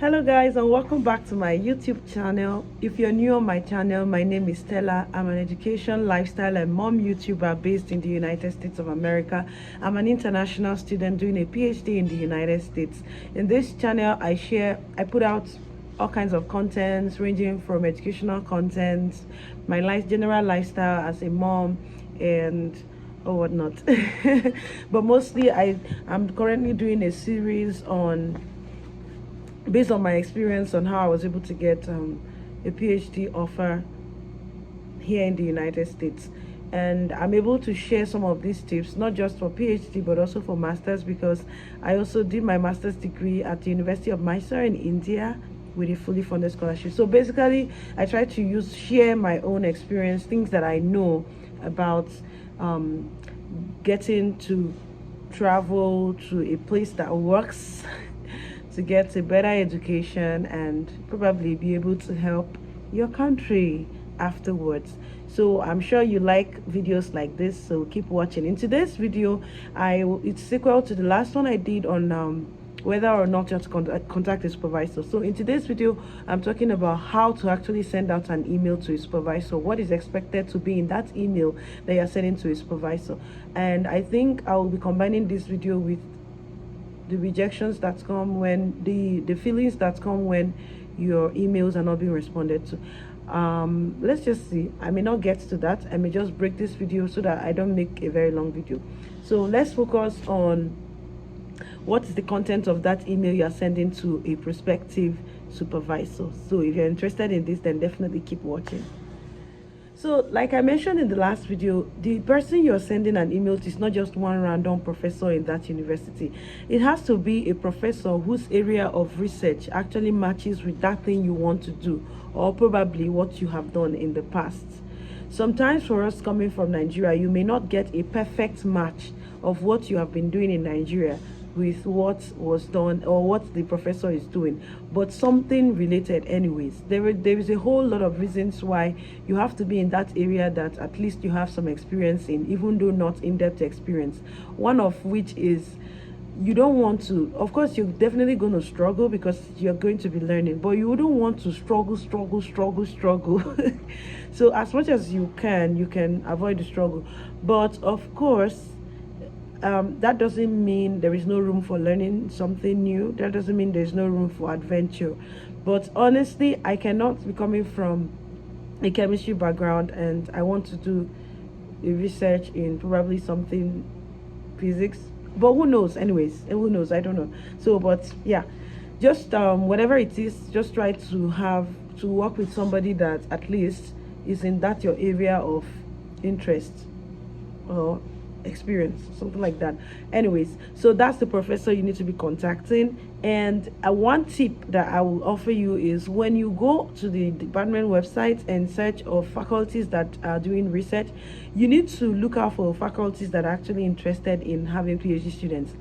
Hello guys, and welcome back to my YouTube channel. If you're new on my channel, my name is Stella. I'm an education, lifestyle and mom YouTuber based in the United States of America. I'm an international student doing a PhD in the United States. In this channel, I put out all kinds of contents ranging from educational content, my general lifestyle as a mom, and or whatnot. But mostly I'm currently doing a series on based on my experience on how I was able to get a PhD offer here in the United States. And I'm able to share some of these tips, not just for PhD, but also for master's, because I also did my master's degree at the University of Mysore in India with a fully funded scholarship. So basically, I try to share my own experience, things that I know about getting to travel to a place that works to get a better education and probably be able to help your country afterwards. So I'm sure you like videos like this, so keep watching. In today's video, it's sequel to the last one I did on whether or not you have to contact a supervisor. So in today's video, I'm talking about how to actually send out an email to a supervisor, what is expected to be in that email that you're sending to a supervisor. And I think I will be combining this video with the rejections that come when the feelings that come when your emails are not being responded to. Let's just see. I may not get to that. I may just break this video so that I don't make a very long video. So let's focus on what is the content of that email you're sending to a prospective supervisor. So if you're interested in this, then definitely keep watching. So like I mentioned in the last video, the person you're sending an email to is not just one random professor in that university. It has to be a professor whose area of research actually matches with that thing you want to do, or probably what you have done in the past. Sometimes for us coming from Nigeria, you may not get a perfect match of what you have been doing in Nigeria with what was done or what the professor is doing, but something related anyways. There is a whole lot of reasons why you have to be in that area that at least you have some experience in, even though not in-depth experience. One of which is you don't want to, of course you're definitely going to struggle because you're going to be learning, but you wouldn't want to struggle. So as much as you can avoid the struggle, but of course that doesn't mean there is no room for learning something new. That doesn't mean there's no room for adventure. But honestly, I cannot be coming from a chemistry background and I want to do a research in probably something physics, but who knows? Anyways, and who knows? I don't know. So but yeah, just whatever it is, just try to work with somebody that at least is in that your area of interest or experience, something like that. Anyways, so that's the professor you need to be contacting. And one tip that I will offer you is when you go to the department website and search of faculties that are doing research, you need to look out for faculties that are actually interested in having PhD students.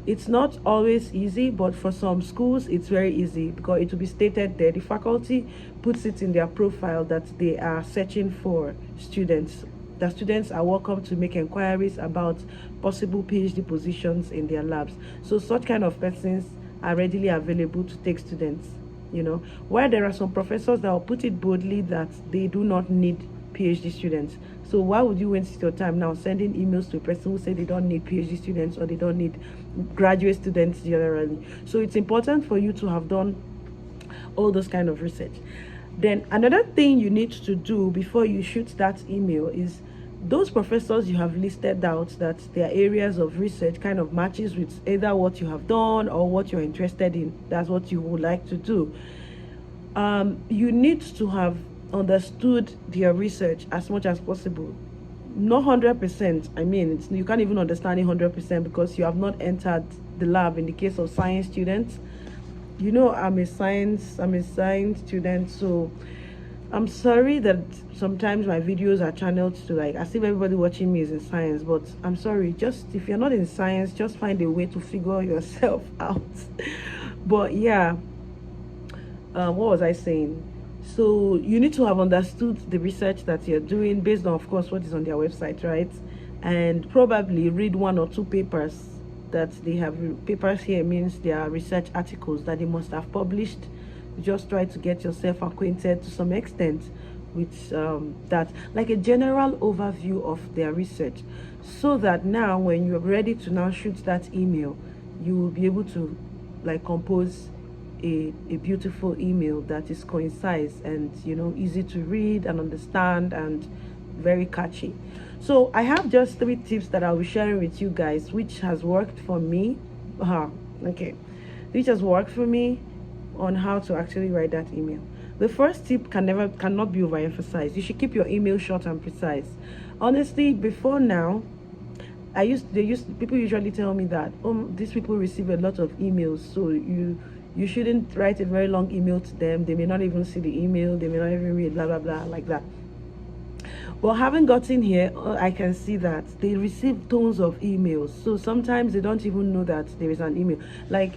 It's not always easy, but for some schools it's very easy because it will be stated there. The faculty puts it in their profile that they are searching for students. The students are welcome to make inquiries about possible PhD positions in their labs. So such kind of persons are readily available to take students, where there are some professors that will put it boldly that they do not need PhD students. So why would you waste your time now sending emails to a person who said they don't need PhD students or they don't need graduate students generally? So it's important for you to have done all those kind of research. Then another thing you need to do before you shoot that email is those professors you have listed out that their areas of research kind of matches with either what you have done or what you're interested in. That's what you would like to do. You need to have understood their research as much as possible. Not 100%. I mean, you can't even understand it 100% because you have not entered the lab. In the case of science students, I'm a science student, so I'm sorry that sometimes my videos are channeled to like as if everybody watching me is in science, but I'm sorry, just if you're not in science, just find a way to figure yourself out. But yeah, what was I saying? So you need to have understood the research that you're doing based on, of course, what is on their website, right? And probably read one or two papers that they have papers here means they are research articles that they must have published. You just try to get yourself acquainted to some extent with that, like a general overview of their research, so that now when you're ready to now shoot that email, you will be able to like compose a beautiful email that is concise and easy to read and understand and very catchy. So I have just 3 tips that I'll be sharing with you guys, which has worked for me. Okay, which has worked for me on how to actually write that email. The first tip cannot be overemphasized. You should keep your email short and precise. Honestly, before now, people usually tell me that these people receive a lot of emails, so you shouldn't write a very long email to them. They may not even see the email, they may not even read, blah blah blah, like that. But having gotten here, I can see that they receive tons of emails, so sometimes they don't even know that there is an email. Like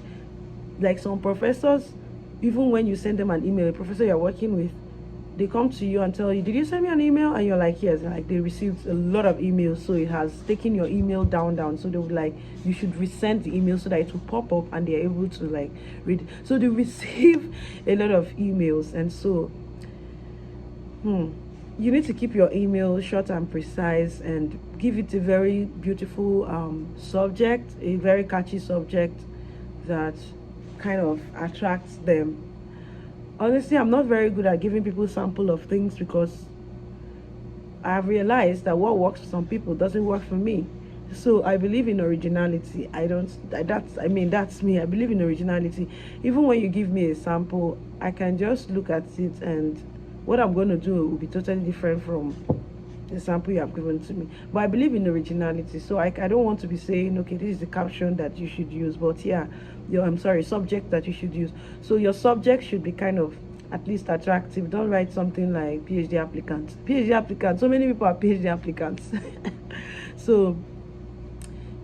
some professors, even when you send them an email, a professor you're working with, they come to you and tell you, did you send me an email? And you're like, yes. And like, they received a lot of emails, so it has taken your email down. So they would like, you should resend the email so that it will pop up and they're able to like read. So they receive a lot of emails, and so you need to keep your email short and precise and give it a very beautiful subject, a very catchy subject that kind of attracts them. Honestly, I'm not very good at giving people sample of things, because I've realized that what works for some people doesn't work for me. So I believe in originality. That's me. I believe in originality. Even when you give me a sample, I can just look at it, and what I'm going to do will be totally different from the sample you have given to me. But I believe in originality, so I don't want to be saying, okay, this is the caption that you should use, but yeah, subject that you should use. So your subject should be kind of at least attractive. Don't write something like PhD applicant. So many people are PhD applicants. So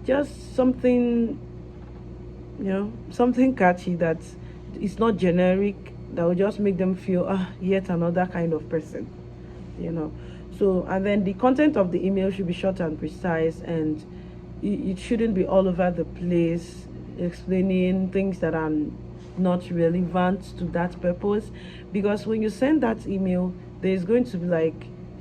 just something, something catchy that is not generic, that will just make them feel yet another kind of person. So, and then the content of the email should be short and precise, and it shouldn't be all over the place explaining things that are not relevant to that purpose. Because when you send that email, there's going to be like,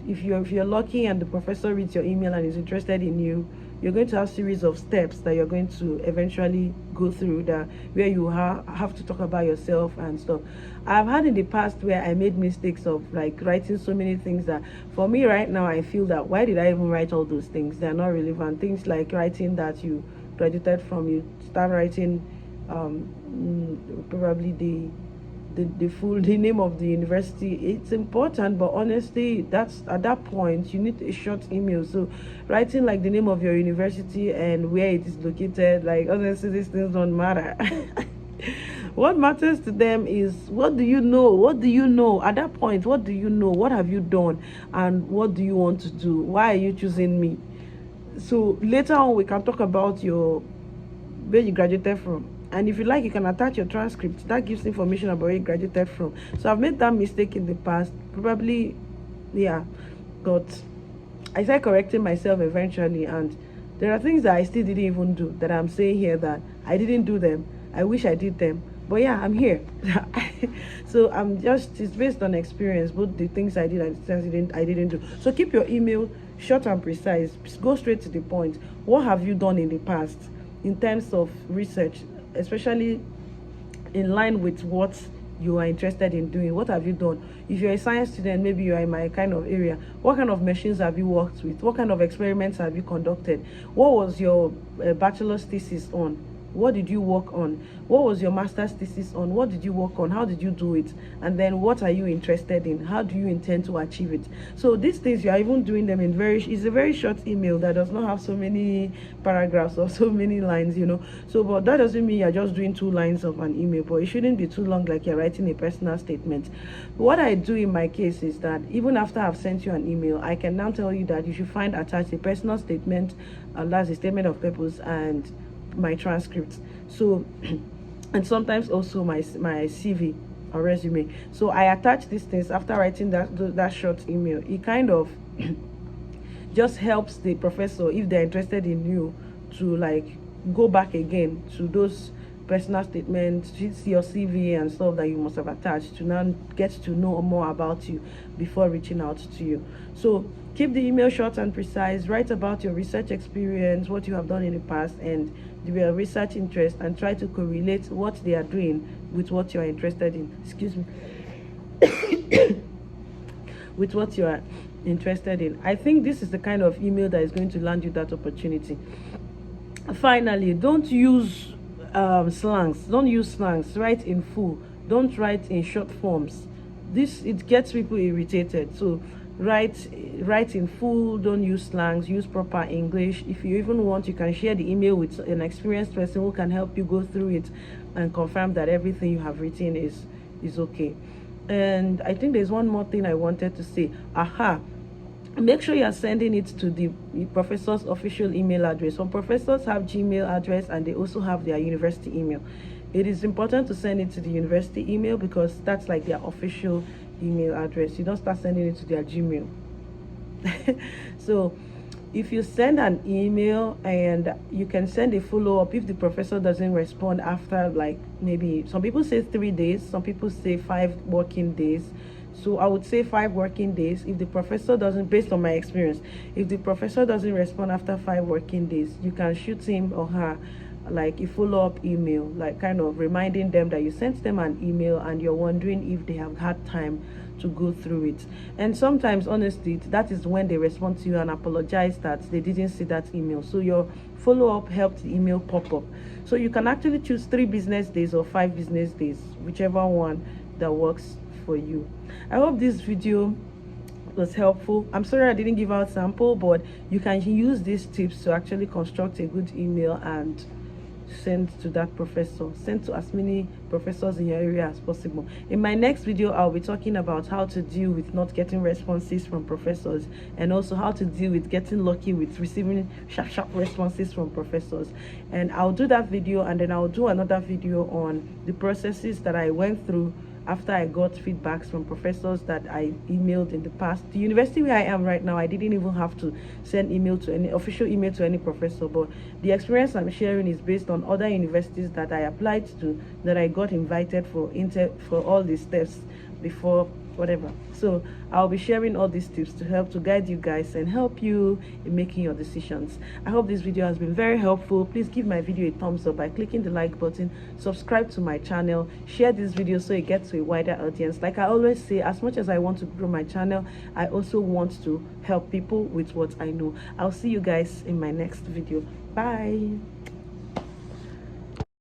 if you're lucky and the professor reads your email and is interested in you, you're going to have a series of steps that you're going to eventually go through, that where you have to talk about yourself and stuff. I've had in the past where I made mistakes of like writing so many things that for me right now, I feel that why did I even write all those things? They're not relevant. Things like writing that you graduated from, you start writing probably the name of the university. It's important, but honestly, that's at that point you need a short email. So writing like the name of your university and where it is located, like honestly, these things don't matter. What matters to them is, what do you know at that point? What do you know? What have you done? And what do you want to do? Why are you choosing me? So later on we can talk about where you graduated from, and if you like, you can attach your transcript that gives information about where you graduated from. So I've made that mistake in the past, probably, yeah, but I started correcting myself eventually, and there are things that I still didn't even do that I'm saying here that I didn't do them. I wish I did them, but yeah, I'm here. So it's based on experience, both the things I did and the things I didn't do. So keep your email short and precise. Go straight to the point. What have you done in the past in terms of research, especially in line with what you are interested in doing? What have you done? If you're a science student, maybe you are in my kind of area, what kind of machines have you worked with? What kind of experiments have you conducted? What was your bachelor's thesis on? What did you work on? What was your master's thesis on? What did you work on? How did you do it? And then what are you interested in? How do you intend to achieve it? So these things, you are even doing them it's a very short email that does not have so many paragraphs or so many lines, So, but that doesn't mean you're just doing 2 lines of an email, but it shouldn't be too long like you're writing a personal statement. What I do in my case is that even after I've sent you an email, I can now tell you that you should find attached a personal statement, and that's a statement of purpose, and my transcripts. So and sometimes also my CV or resume. So I attach these things after writing that short email. It kind of just helps the professor, if they're interested in you, to like go back again to those personal statements, your CV and stuff that you must have attached to now get to know more about you before reaching out to you. So keep the email short and precise. Write about your research experience, what you have done in the past, and your research interest, and try to correlate what they are doing with what you are interested in. Excuse me. With what you are interested in. I think this is the kind of email that is going to land you that opportunity. Finally, don't use slangs. Don't use slangs. Write in full. Don't write in short forms. It gets people irritated. So write in full. Don't use slangs. Use proper English. If you even want, you can share the email with an experienced person who can help you go through it and confirm that everything you have written is okay. And I think there's one more thing I wanted to say. Make sure you're sending it to the professor's official email address. Some professors have Gmail address and they also have their university email. It is important to send it to the university email because that's like their official email address. You don't start sending it to their Gmail. So if you send an email, and you can send a follow-up if the professor doesn't respond after, like, maybe some people say 3 days, some people say 5 working days. So I would say 5 working days. If the professor doesn't, based on my experience, if the professor doesn't respond after 5 working days, you can shoot him or her like a follow-up email, like kind of reminding them that you sent them an email and you're wondering if they have had time to go through it. And sometimes, honestly, that is when they respond to you and apologize that they didn't see that email. So your follow-up helped the email pop up. So you can actually choose 3 business days or 5 business days, whichever one that works for you. I hope this video was helpful. I'm sorry I didn't give out sample, but you can use these tips to actually construct a good email and send to that professor. Send to as many professors in your area as possible. In my next video, I'll be talking about how to deal with not getting responses from professors, and also how to deal with getting lucky with receiving sharp responses from professors. And I'll do that video, and then I'll do another video on the processes that I went through after I got feedbacks from professors that I emailed in the past. The university where I am right now, I didn't even have to send official email to any professor, but the experience I'm sharing is based on other universities that I applied to, that I got invited for all these steps before whatever. So I'll be sharing all these tips to help to guide you guys and help you in making your decisions. I hope this video has been very helpful. Please give my video a thumbs up by clicking the like button, subscribe to my channel, share this video so it gets to a wider audience. Like I always say, as much as I want to grow my channel, I also want to help people with what I know. I'll see you guys in my next video. Bye.